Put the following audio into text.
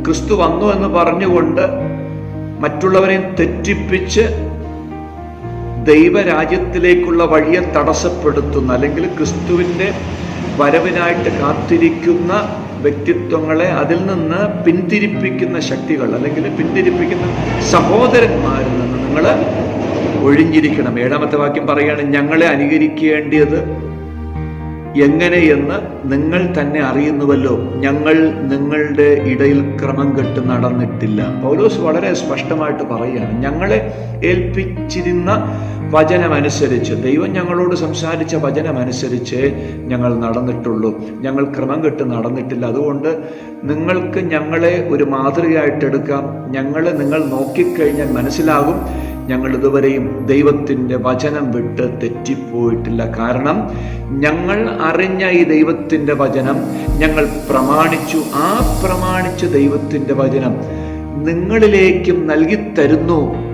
ക്രിസ്തു വന്നു എന്ന് പറഞ്ഞുകൊണ്ട് മറ്റുള്ളവരെ തെറ്റിപ്പിച്ച് ദൈവരാജ്യത്തിലേക്കുള്ള വഴിയെ തടസ്സപ്പെടുത്തുന്ന, അല്ലെങ്കിൽ ക്രിസ്തുവിൻ്റെ വരവിനായിട്ട് കാത്തിരിക്കുന്ന വ്യക്തിത്വങ്ങളെ അതിൽ നിന്ന് പിന്തിരിപ്പിക്കുന്ന ശക്തികൾ, അല്ലെങ്കിൽ പിന്തിരിപ്പിക്കുന്ന സഹോദരന്മാരിൽ നിന്ന് നിങ്ങൾ ഒഴിഞ്ഞിരിക്കണം. 7-ാമത്തെ വാക്യം പറയുകയാണ്, ഞങ്ങളെ അനുകരിക്കേണ്ടത് എങ്ങനെയെന്ന് നിങ്ങൾ തന്നെ അറിയുന്നുവല്ലോ, ഞങ്ങൾ നിങ്ങളുടെ ഇടയിൽ ക്രമം കെട്ട് നടന്നിട്ടില്ല. പൗലോസ് വളരെ സ്പഷ്ടമായിട്ട് പറയുകയാണ്, ഞങ്ങളെ ഏൽപ്പിച്ചിരുന്ന വചനമനുസരിച്ച്, ദൈവം ഞങ്ങളോട് സംസാരിച്ച വചനമനുസരിച്ച് ഞങ്ങൾ നടന്നിട്ടുള്ളൂ, ഞങ്ങൾ ക്രമം കെട്ട് നടന്നിട്ടില്ല. അതുകൊണ്ട് നിങ്ങൾക്ക് ഞങ്ങളെ ഒരു മാതൃകയായിട്ടെടുക്കാം. ഞങ്ങളെ നിങ്ങൾ നോക്കിക്കഴിഞ്ഞാൽ മനസ്സിലാകും ഞങ്ങൾ ഇതുവരെയും ദൈവത്തിൻ്റെ വചനം വിട്ട് തെറ്റിപ്പോയിട്ടില്ല. കാരണം ഞങ്ങൾ അറിഞ്ഞ ഈ ദൈവത്തിൻ്റെ വചനം ഞങ്ങൾ പ്രമാണിച്ചു. ആ പ്രമാണിച്ച ദൈവത്തിൻ്റെ വചനം നിങ്ങളിലേക്കും നൽകി തരുന്നു